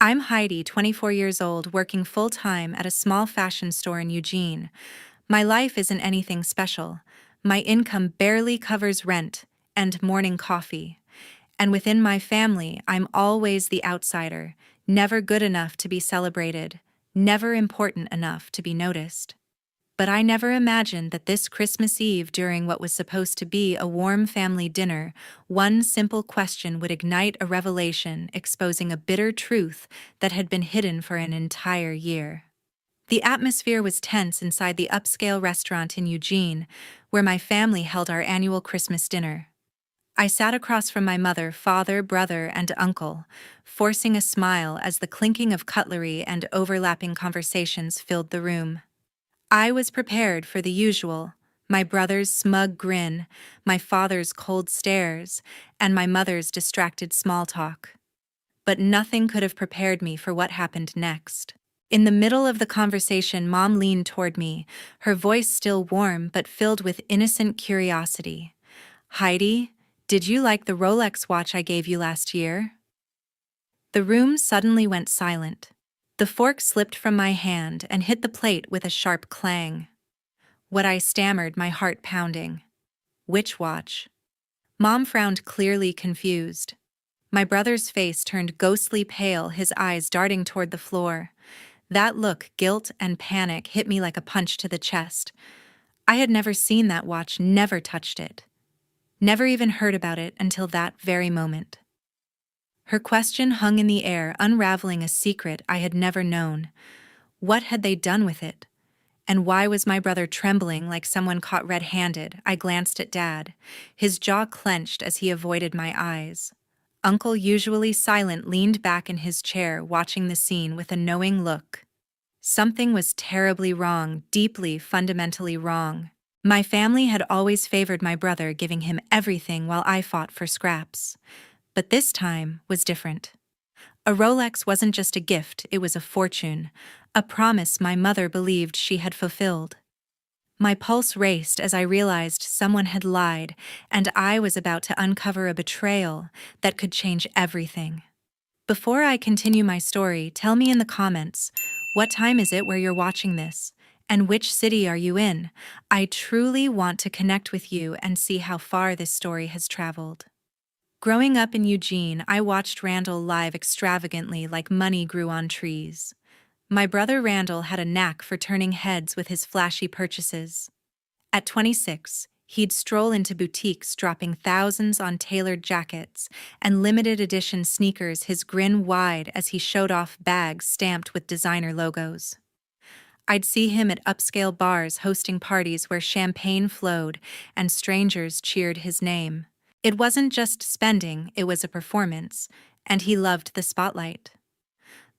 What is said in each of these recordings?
I'm Heidi, 24 years old, working full-time at a small fashion store in Eugene. My life isn't anything special. My income barely covers rent and morning coffee. And within my family, I'm always the outsider, never good enough to be celebrated, never important enough to be noticed. But I never imagined that this Christmas Eve, during what was supposed to be a warm family dinner, one simple question would ignite a revelation, exposing a bitter truth that had been hidden for an entire year. The atmosphere was tense inside the upscale restaurant in Eugene, where my family held our annual Christmas dinner. I sat across from my mother, father, brother, and uncle, forcing a smile as the clinking of cutlery and overlapping conversations filled the room. I was prepared for the usual: my brother's smug grin, my father's cold stares, and my mother's distracted small talk. But nothing could have prepared me for what happened next. In the middle of the conversation, Mom leaned toward me, her voice still warm but filled with innocent curiosity. "Heidi, did you like the Rolex watch I gave you last year?" The room suddenly went silent. The fork slipped from my hand and hit the plate with a sharp clang. What I stammered, my heart pounding. "Which watch?" Mom frowned, clearly confused. My brother's face turned ghostly pale, his eyes darting toward the floor. That look, guilt and panic, hit me like a punch to the chest. I had never seen that watch, never touched it. Never even heard about it until that very moment. Her question hung in the air, unraveling a secret I had never known. What had they done with it? And why was my brother trembling like someone caught red-handed? I glanced at Dad. His jaw clenched as he avoided my eyes. Uncle, usually silent, leaned back in his chair, watching the scene with a knowing look. Something was terribly wrong, deeply, fundamentally wrong. My family had always favored my brother, giving him everything while I fought for scraps. But this time was different. A Rolex wasn't just a gift, it was a fortune, a promise my mother believed she had fulfilled. My pulse raced as I realized someone had lied, and I was about to uncover a betrayal that could change everything. Before I continue my story, tell me in the comments, what time is it where you're watching this? And which city are you in? I truly want to connect with you and see how far this story has traveled. Growing up in Eugene, I watched Randall live extravagantly like money grew on trees. My brother Randall had a knack for turning heads with his flashy purchases. At 26, he'd stroll into boutiques dropping thousands on tailored jackets and limited edition sneakers, his grin wide as he showed off bags stamped with designer logos. I'd see him at upscale bars hosting parties where champagne flowed and strangers cheered his name. It wasn't just spending, it was a performance, and he loved the spotlight.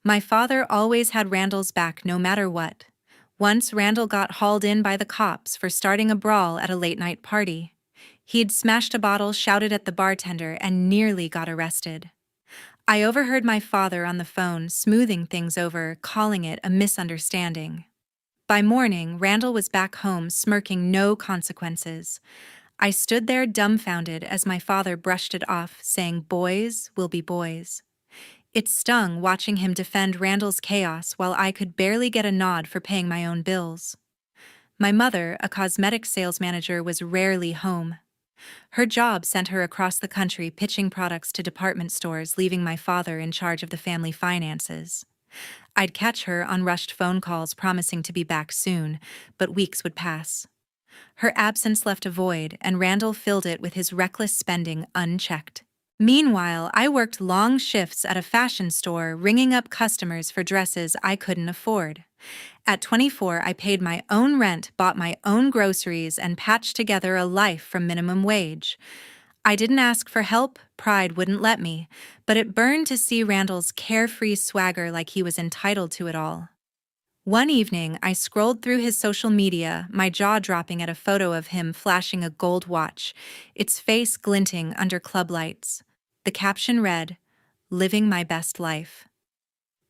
My father always had Randall's back no matter what. Once Randall got hauled in by the cops for starting a brawl at a late-night party. He'd smashed a bottle, shouted at the bartender, and nearly got arrested. I overheard my father on the phone smoothing things over, calling it a misunderstanding. By morning, Randall was back home, smirking, no consequences. I stood there dumbfounded as my father brushed it off, saying, "Boys will be boys." It stung watching him defend Randall's chaos while I could barely get a nod for paying my own bills. My mother, a cosmetics sales manager, was rarely home. Her job sent her across the country pitching products to department stores, leaving my father in charge of the family finances. I'd catch her on rushed phone calls promising to be back soon, but weeks would pass. Her absence left a void, and Randall filled it with his reckless spending unchecked. Meanwhile, I worked long shifts at a fashion store, ringing up customers for dresses I couldn't afford. At 24, I paid my own rent, bought my own groceries, and patched together a life from minimum wage. I didn't ask for help, pride wouldn't let me, but it burned to see Randall's carefree swagger like he was entitled to it all. One evening, I scrolled through his social media, my jaw dropping at a photo of him flashing a gold watch, its face glinting under club lights. The caption read, "Living my best life."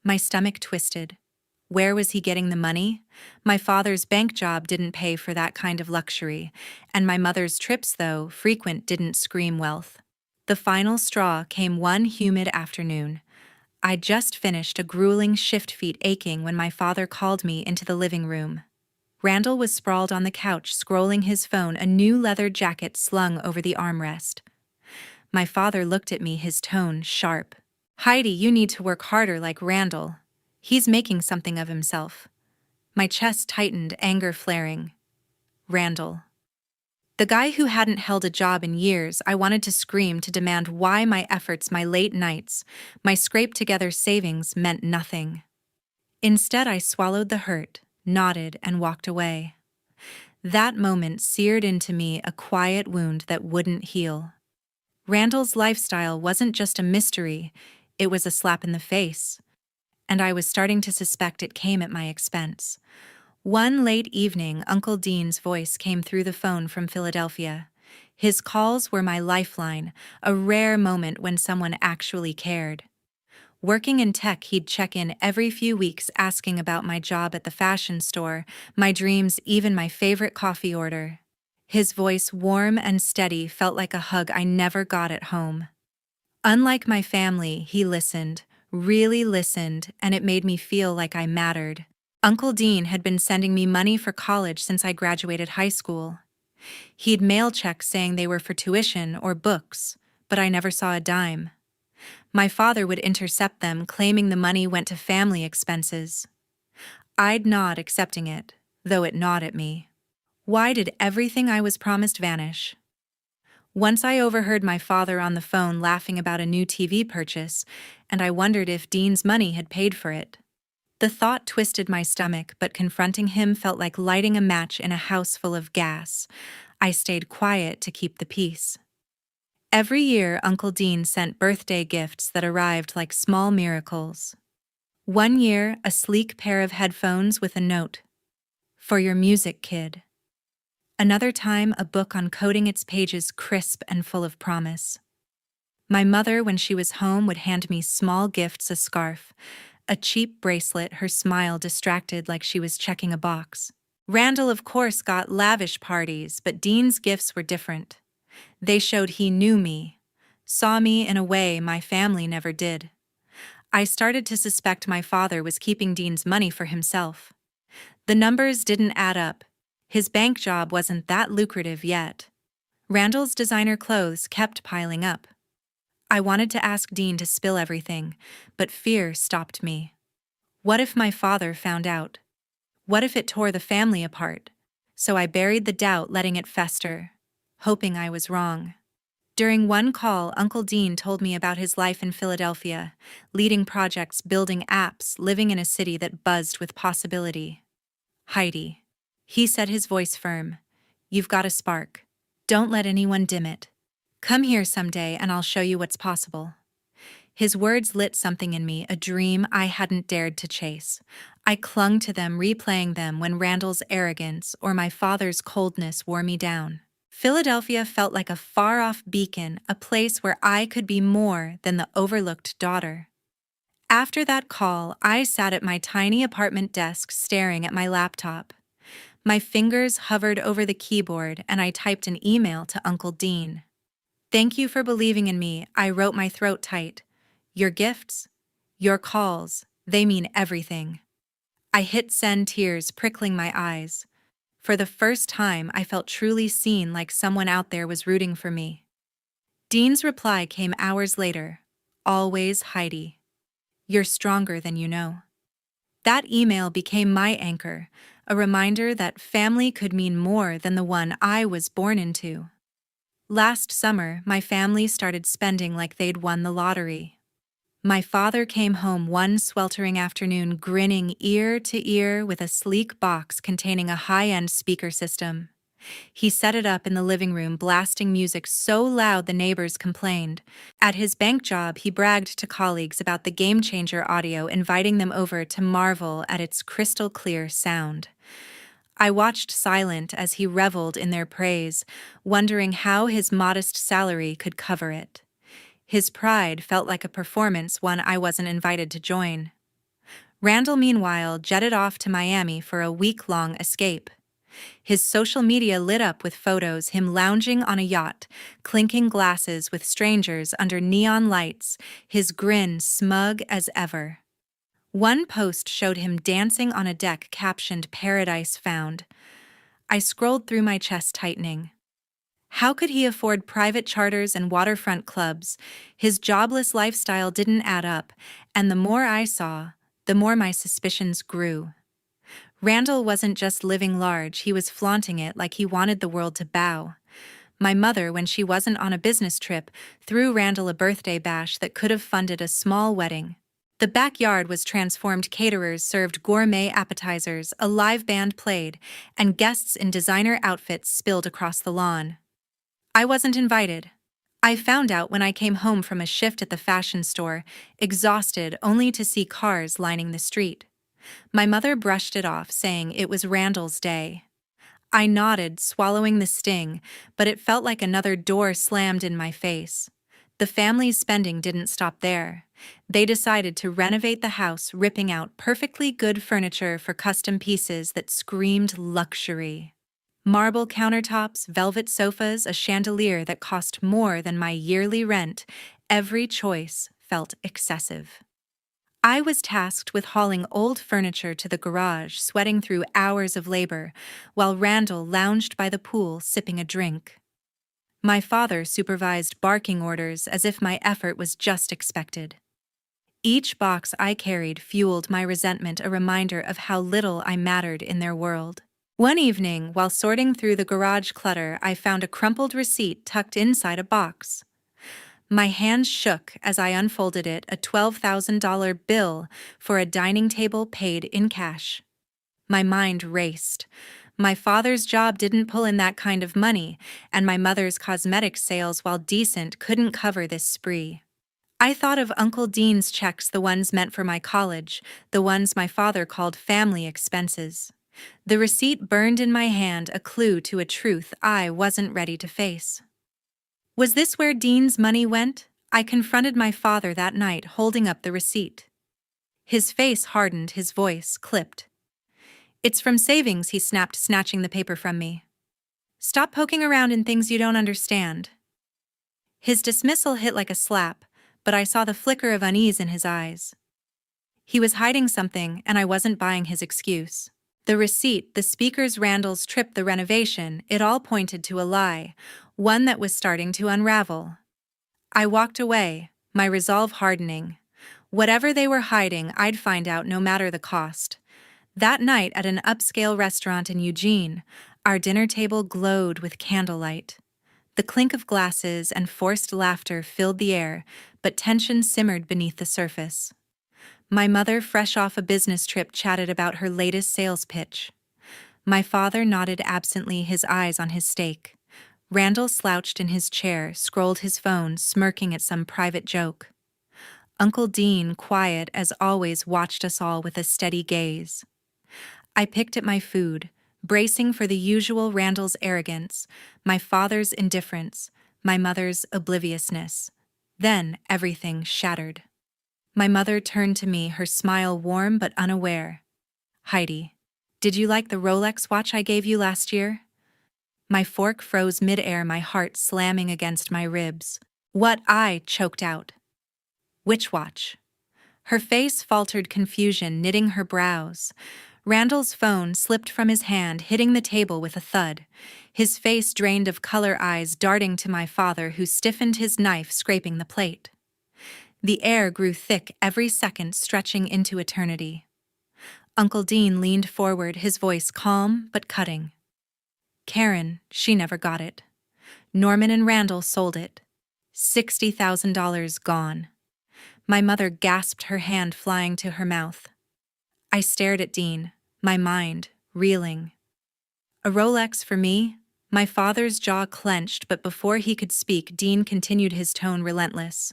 My stomach twisted. Where was he getting the money? My father's bank job didn't pay for that kind of luxury, and my mother's trips, though frequent, didn't scream wealth. The final straw came one humid afternoon. I just finished a grueling shift, feet aching, when my father called me into the living room. Randall was sprawled on the couch, scrolling his phone, a new leather jacket slung over the armrest. My father looked at me, his tone sharp. "Heidi, you need to work harder like Randall. He's making something of himself." My chest tightened, anger flaring. Randall. The guy who hadn't held a job in years. I wanted to scream, to demand why my efforts, my late nights, my scraped-together savings meant nothing. Instead, I swallowed the hurt, nodded, and walked away. That moment seared into me, a quiet wound that wouldn't heal. Randall's lifestyle wasn't just a mystery, it was a slap in the face. And I was starting to suspect it came at my expense. One late evening, Uncle Dean's voice came through the phone from Philadelphia. His calls were my lifeline, a rare moment when someone actually cared. Working in tech, he'd check in every few weeks, asking about my job at the fashion store, my dreams, even my favorite coffee order. His voice, warm and steady, felt like a hug I never got at home. Unlike my family, he listened, really listened, and it made me feel like I mattered. Uncle Dean had been sending me money for college since I graduated high school. He'd mail checks saying they were for tuition or books, but I never saw a dime. My father would intercept them, claiming the money went to family expenses. I'd nod, accepting it, though it gnawed at me. Why did everything I was promised vanish? Once I overheard my father on the phone laughing about a new TV purchase, and I wondered if Dean's money had paid for it. The thought twisted my stomach, but confronting him felt like lighting a match in a house full of gas. I stayed quiet to keep the peace. Every year, Uncle Dean sent birthday gifts that arrived like small miracles. One year, a sleek pair of headphones with a note, "For your music, kid." Another time, a book on coding, its pages crisp and full of promise. My mother, when she was home, would hand me small gifts, a scarf, a cheap bracelet, her smile distracted like she was checking a box. Randall, of course, got lavish parties, but Dean's gifts were different. They showed he knew me, saw me in a way my family never did. I started to suspect my father was keeping Dean's money for himself. The numbers didn't add up. His bank job wasn't that lucrative yet. Randall's designer clothes kept piling up. I wanted to ask Dean to spill everything, but fear stopped me. What if my father found out? What if it tore the family apart? So I buried the doubt, letting it fester, hoping I was wrong. During one call, Uncle Dean told me about his life in Philadelphia, leading projects, building apps, living in a city that buzzed with possibility. "Heidi," he said, his voice firm, "you've got a spark. Don't let anyone dim it. Come here someday and I'll show you what's possible." His words lit something in me, a dream I hadn't dared to chase. I clung to them, replaying them when Randall's arrogance or my father's coldness wore me down. Philadelphia felt like a far-off beacon, a place where I could be more than the overlooked daughter. After that call, I sat at my tiny apartment desk staring at my laptop. My fingers hovered over the keyboard and I typed an email to Uncle Dean. "Thank you for believing in me," I wrote, my throat tight. "Your gifts, your calls, they mean everything." I hit send, tears prickling my eyes. For the first time, I felt truly seen, like someone out there was rooting for me. Dean's reply came hours later. "Always, Heidi. You're stronger than you know." That email became my anchor, a reminder that family could mean more than the one I was born into. Last summer, my family started spending like they'd won the lottery. My father came home one sweltering afternoon, grinning ear to ear with a sleek box containing a high-end speaker system. He set it up in the living room, blasting music so loud the neighbors complained. At his bank job, he bragged to colleagues about the game-changer audio, inviting them over to marvel at its crystal-clear sound. I watched silent as he reveled in their praise, wondering how his modest salary could cover it. His pride felt like a performance, one I wasn't invited to join. Randall, meanwhile, jetted off to Miami for a week-long escape. His social media lit up with photos, him lounging on a yacht, clinking glasses with strangers under neon lights, his grin smug as ever. One post showed him dancing on a deck captioned "Paradise Found." I scrolled through, my chest tightening. How could he afford private charters and waterfront clubs? His jobless lifestyle didn't add up, and the more I saw, the more my suspicions grew. Randall wasn't just living large, he was flaunting it like he wanted the world to bow. My mother, when she wasn't on a business trip, threw Randall a birthday bash that could have funded a small wedding. The backyard was transformed, caterers served gourmet appetizers, a live band played, and guests in designer outfits spilled across the lawn. I wasn't invited. I found out when I came home from a shift at the fashion store, exhausted only to see cars lining the street. My mother brushed it off, saying it was Randall's day. I nodded, swallowing the sting, but it felt like another door slammed in my face. The family's spending didn't stop there. They decided to renovate the house, ripping out perfectly good furniture for custom pieces that screamed luxury. Marble countertops, velvet sofas, a chandelier that cost more than my yearly rent. Every choice felt excessive. I was tasked with hauling old furniture to the garage, sweating through hours of labor, while Randall lounged by the pool sipping a drink. My father supervised barking orders as if my effort was just expected. Each box I carried fueled my resentment, a reminder of how little I mattered in their world. One evening, while sorting through the garage clutter, I found a crumpled receipt tucked inside a box. My hands shook as I unfolded it, a $12,000 bill for a dining table paid in cash. My mind raced. My father's job didn't pull in that kind of money, and my mother's cosmetics sales, while decent, couldn't cover this spree. I thought of Uncle Dean's checks, the ones meant for my college, the ones my father called family expenses. The receipt burned in my hand, a clue to a truth I wasn't ready to face. Was this where Dean's money went? I confronted my father that night, holding up the receipt. His face hardened, his voice clipped. "It's from savings," he snapped, snatching the paper from me. "Stop poking around in things you don't understand." His dismissal hit like a slap, but I saw the flicker of unease in his eyes. He was hiding something, and I wasn't buying his excuse. The receipt, the speakers, Randall's trip, the renovation, it all pointed to a lie, one that was starting to unravel. I walked away, my resolve hardening. Whatever they were hiding, I'd find out no matter the cost. That night at an upscale restaurant in Eugene, our dinner table glowed with candlelight. The clink of glasses and forced laughter filled the air, but tension simmered beneath the surface. My mother, fresh off a business trip, chatted about her latest sales pitch. My father nodded absently, his eyes on his steak. Randall slouched in his chair, scrolled his phone, smirking at some private joke. Uncle Dean, quiet as always, watched us all with a steady gaze. I picked at my food, bracing for the usual: Randall's arrogance, my father's indifference, my mother's obliviousness. Then everything shattered. My mother turned to me, her smile warm but unaware. "Heidi, did you like the Rolex watch I gave you last year?" My fork froze mid-air, my heart slamming against my ribs. "What?" I choked out. "Which watch?" Her face faltered, confusion knitting her brows. Randall's phone slipped from his hand, hitting the table with a thud. His face drained of color, eyes darting to my father, who stiffened, his knife scraping the plate. The air grew thick, every second stretching into eternity. Uncle Dean leaned forward, his voice calm but cutting. "Karen, she never got it. Norman and Randall sold it. $60,000 gone." My mother gasped, her hand flying to her mouth. I stared at Dean, my mind reeling. "A Rolex for me?" My father's jaw clenched, but before he could speak, Dean continued, his tone relentless.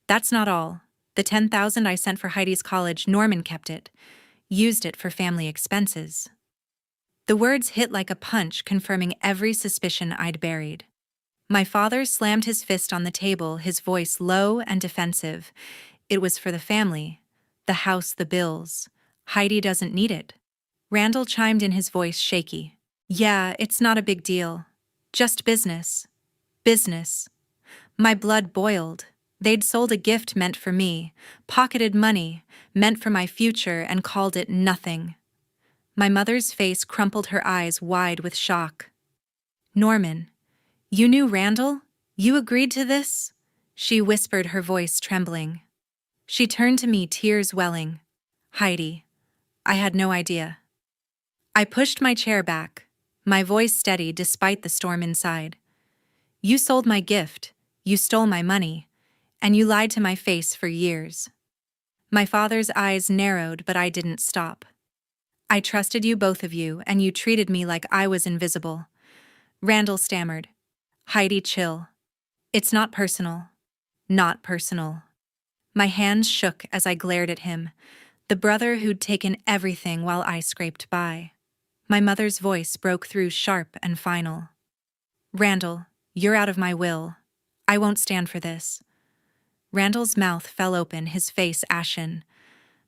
"That's not all. The $10,000 I sent for Heidi's college, Norman kept it. Used it for family expenses." The words hit like a punch, confirming every suspicion I'd buried. My father slammed his fist on the table, his voice low and defensive. "It was for the family. The house, the bills. Heidi doesn't need it." Randall chimed in, his voice shaky. Yeah, it's not a big deal. Just business. Business. My blood boiled. They'd sold a gift meant for me, pocketed money, meant for my future, and called it nothing. My mother's face crumpled, her eyes wide with shock. Norman, you knew Randall? You agreed to this? She whispered, her voice trembling. She turned to me, tears welling. Heidi, I had no idea. I pushed my chair back, my voice steady despite the storm inside. You sold my gift, you stole my money, and you lied to my face for years. My father's eyes narrowed, but I didn't stop. I trusted you, both of you, and you treated me like I was invisible. Randall stammered. Heidi, chill. It's not personal. Not personal. My hands shook as I glared at him, the brother who'd taken everything while I scraped by. My mother's voice broke through, sharp and final. Randall, you're out of my will. I won't stand for this. Randall's mouth fell open, his face ashen.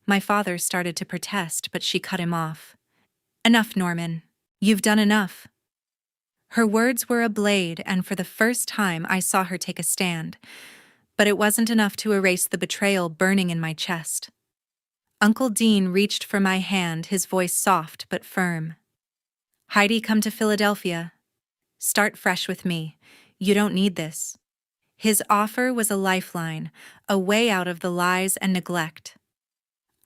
My father started to protest, but she cut him off. Enough, Norman. You've done enough. Her words were a blade, and for the first time I saw her take a stand. But it wasn't enough to erase the betrayal burning in my chest. Uncle Dean reached for my hand, his voice soft but firm. Heidi, come to Philadelphia. Start fresh with me. You don't need this. His offer was a lifeline, a way out of the lies and neglect.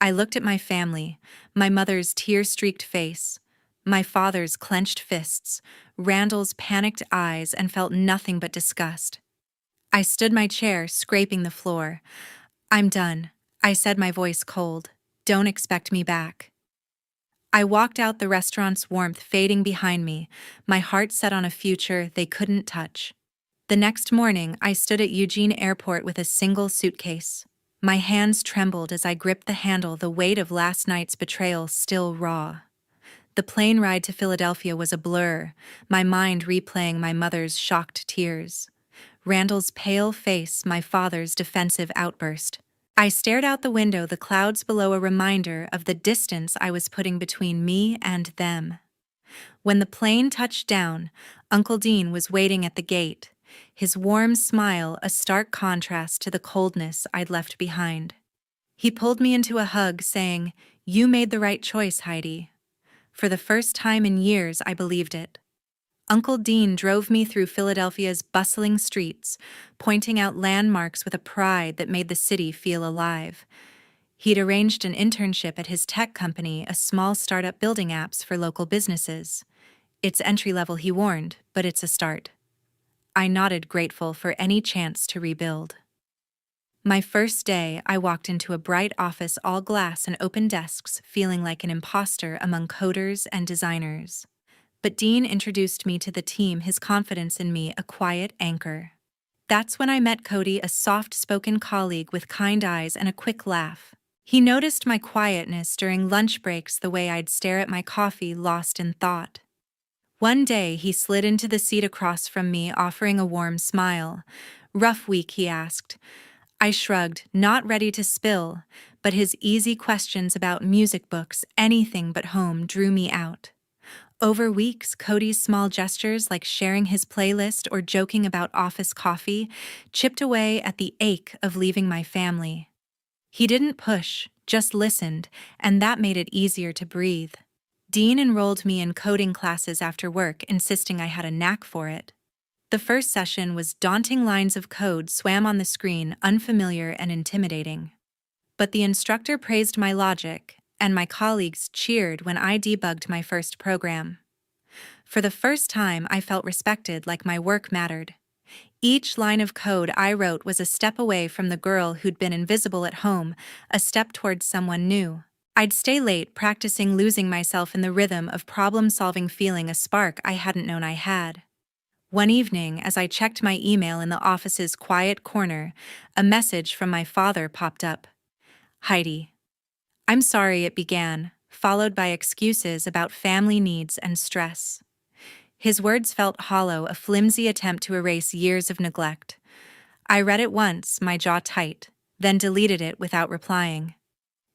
I looked at my family, my mother's tear-streaked face, my father's clenched fists, Randall's panicked eyes, and felt nothing but disgust. I stood my chair, scraping the floor. I'm done, I said, my voice cold. Don't expect me back. I walked out, the restaurant's warmth fading behind me, my heart set on a future they couldn't touch. The next morning, I stood at Eugene Airport with a single suitcase. My hands trembled as I gripped the handle, the weight of last night's betrayal still raw. The plane ride to Philadelphia was a blur, my mind replaying my mother's shocked tears. Randall's pale face, my father's defensive outburst. I stared out the window, the clouds below, a reminder of the distance I was putting between me and them. When the plane touched down, Uncle Dean was waiting at the gate, his warm smile a stark contrast to the coldness I'd left behind. He pulled me into a hug, saying, "You made the right choice, Heidi." For the first time in years, I believed it. Uncle Dean drove me through Philadelphia's bustling streets, pointing out landmarks with a pride that made the city feel alive. He'd arranged an internship at his tech company, a small startup building apps for local businesses. It's entry-level, he warned, but it's a start. I nodded, grateful for any chance to rebuild. My first day, I walked into a bright office, all glass and open desks, feeling like an imposter among coders and designers. But Dean introduced me to the team, his confidence in me a quiet anchor. That's when I met Cody, a soft-spoken colleague with kind eyes and a quick laugh. He noticed my quietness during lunch breaks, the way I'd stare at my coffee, lost in thought. One day, he slid into the seat across from me, offering a warm smile. "Rough week?" he asked. I shrugged, not ready to spill, but his easy questions about music, books, anything but home drew me out. Over weeks, Cody's small gestures, like sharing his playlist or joking about office coffee, chipped away at the ache of leaving my family. He didn't push, just listened, and that made it easier to breathe. Dean enrolled me in coding classes after work, insisting I had a knack for it. The first session was daunting. Lines of code swam on the screen, unfamiliar and intimidating. But the instructor praised my logic, and my colleagues cheered when I debugged my first program. For the first time, I felt respected, like my work mattered. Each line of code I wrote was a step away from the girl who'd been invisible at home, a step towards someone new. I'd stay late practicing, losing myself in the rhythm of problem-solving, feeling a spark I hadn't known I had. One evening, as I checked my email in the office's quiet corner, a message from my father popped up. "Heidi, I'm sorry," it began, followed by excuses about family needs and stress. His words felt hollow, a flimsy attempt to erase years of neglect. I read it once, my jaw tight, then deleted it without replying.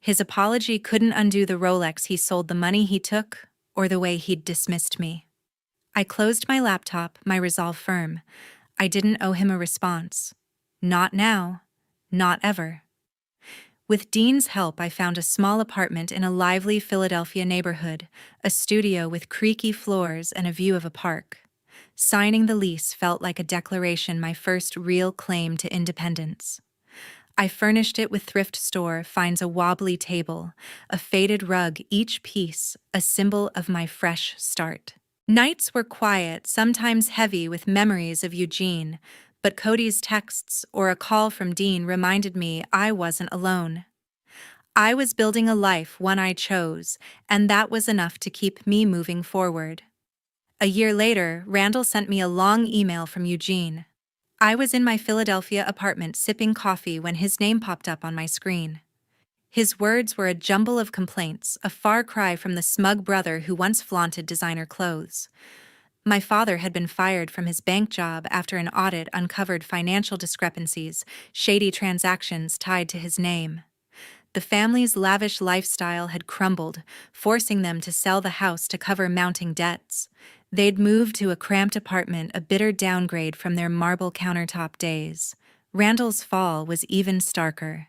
His apology couldn't undo the Rolex he sold, the money he took, or the way he'd dismissed me. I closed my laptop, my resolve firm. I didn't owe him a response. Not now. Not ever. With Dean's help, I found a small apartment in a lively Philadelphia neighborhood, a studio with creaky floors and a view of a park. Signing the lease felt like a declaration, my first real claim to independence. I furnished it with thrift store finds, a wobbly table, a faded rug, each piece a symbol of my fresh start. Nights were quiet, sometimes heavy with memories of Eugene, but Cody's texts or a call from Dean reminded me I wasn't alone. I was building a life, one I chose, and that was enough to keep me moving forward. A year later, Randall sent me a long email from Eugene. I was in my Philadelphia apartment sipping coffee when his name popped up on my screen. His words were a jumble of complaints, a far cry from the smug brother who once flaunted designer clothes. My father had been fired from his bank job after an audit uncovered financial discrepancies, shady transactions tied to his name. The family's lavish lifestyle had crumbled, forcing them to sell the house to cover mounting debts. They'd moved to a cramped apartment, a bitter downgrade from their marble countertop days. Randall's fall was even starker.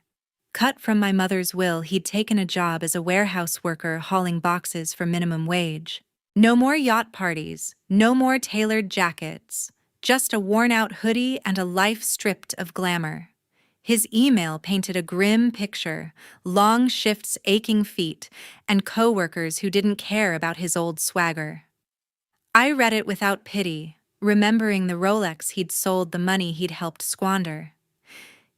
Cut from my mother's will, he'd taken a job as a warehouse worker hauling boxes for minimum wage. No more yacht parties, no more tailored jackets, just a worn-out hoodie and a life stripped of glamour. His email painted a grim picture, long shifts, aching feet, and coworkers who didn't care about his old swagger. I read it without pity, remembering the Rolex he'd sold, the money he'd helped squander.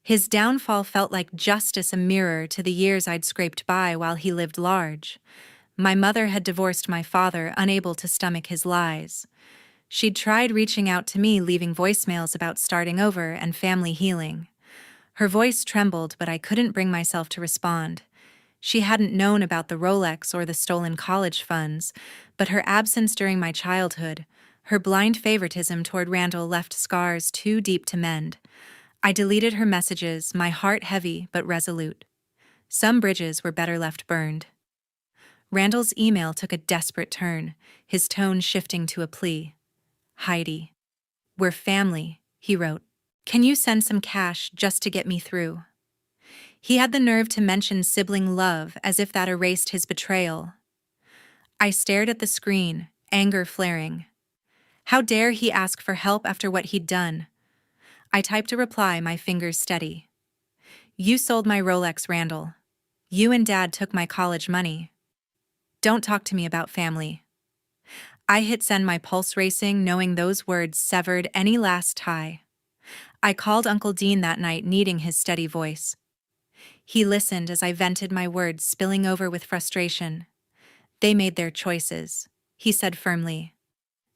His downfall felt like justice, a mirror to the years I'd scraped by while he lived large. My mother had divorced my father, unable to stomach his lies. She'd tried reaching out to me, leaving voicemails about starting over and family healing. Her voice trembled, but I couldn't bring myself to respond. She hadn't known about the Rolex or the stolen college funds, but her absence during my childhood, her blind favoritism toward Randall, left scars too deep to mend. I deleted her messages, my heart heavy but resolute. Some bridges were better left burned. Randall's email took a desperate turn, his tone shifting to a plea. "Heidi, we're family," he wrote. "Can you send some cash just to get me through?" He had the nerve to mention sibling love, as if that erased his betrayal. I stared at the screen, anger flaring. How dare he ask for help after what he'd done? I typed a reply, my fingers steady. "You sold my Rolex, Randall. You and Dad took my college money. Don't talk to me about family." I hit send, my pulse racing, knowing those words severed any last tie. I called Uncle Dean that night, needing his steady voice. He listened as I vented my words, spilling over with frustration. "They made their choices," he said firmly.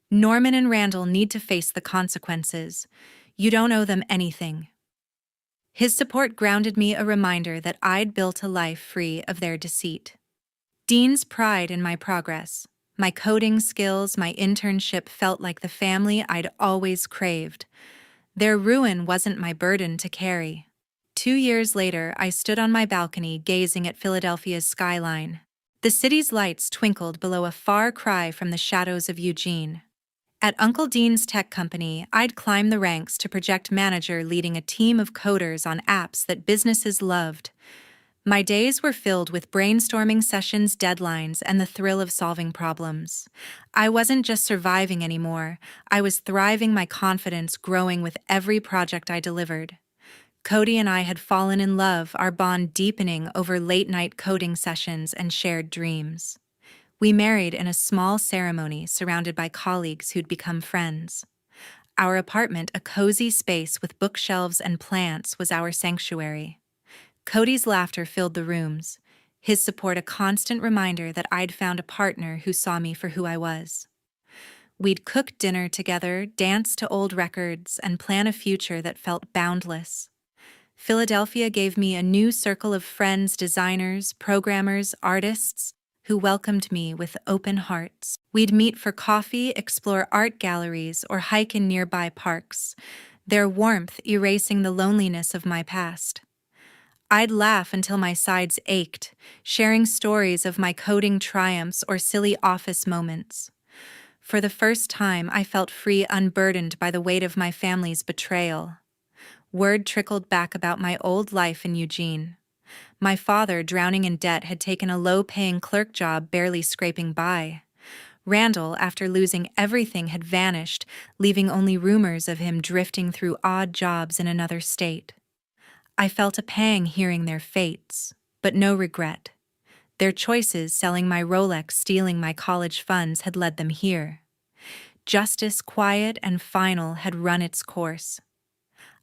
"Norman and Randall need to face the consequences. You don't owe them anything." His support grounded me, a reminder that I'd built a life free of their deceit. Dean's pride in my progress, my coding skills, my internship felt like the family I'd always craved. Their ruin wasn't my burden to carry. 2 years later, I stood on my balcony gazing at Philadelphia's skyline. The city's lights twinkled below, a far cry from the shadows of Eugene. At Uncle Dean's tech company, I'd climb the ranks to project manager, leading a team of coders on apps that businesses loved. My days were filled with brainstorming sessions, deadlines, and the thrill of solving problems. I wasn't just surviving anymore, I was thriving, my confidence growing with every project I delivered. Cody and I had fallen in love, our bond deepening over late-night coding sessions and shared dreams. We married in a small ceremony surrounded by colleagues who'd become friends. Our apartment, a cozy space with bookshelves and plants, was our sanctuary. Cody's laughter filled the rooms, his support a constant reminder that I'd found a partner who saw me for who I was. We'd cook dinner together, dance to old records, and plan a future that felt boundless. Philadelphia gave me a new circle of friends, designers, programmers, artists, who welcomed me with open hearts. We'd meet for coffee, explore art galleries, or hike in nearby parks, their warmth erasing the loneliness of my past. I'd laugh until my sides ached, sharing stories of my coding triumphs or silly office moments. For the first time, I felt free, unburdened by the weight of my family's betrayal. Word trickled back about my old life in Eugene. My father, drowning in debt, had taken a low-paying clerk job, barely scraping by. Randall, after losing everything, had vanished, leaving only rumors of him drifting through odd jobs in another state. I felt a pang hearing their fates, but no regret. Their choices, selling my Rolex, stealing my college funds, had led them here. Justice, quiet and final, had run its course.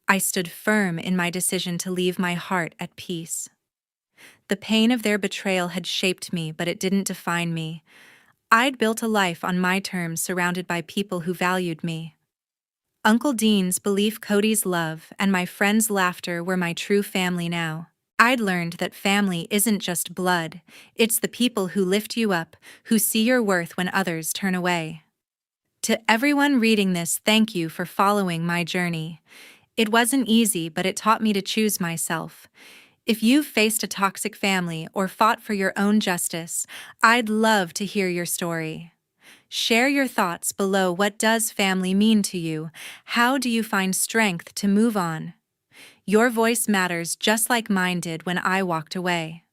I stood firm in my decision to leave my heart at peace. The pain of their betrayal had shaped me, but it didn't define me. I'd built a life on my terms, surrounded by people who valued me. Uncle Dean's belief, Cody's love, and my friends' laughter were my true family now. I'd learned that family isn't just blood, it's the people who lift you up, who see your worth when others turn away. To everyone reading this, thank you for following my journey. It wasn't easy, but it taught me to choose myself. If you've faced a toxic family or fought for your own justice, I'd love to hear your story. Share your thoughts below. What does family mean to you? How do you find strength to move on? Your voice matters, just like mine did when I walked away.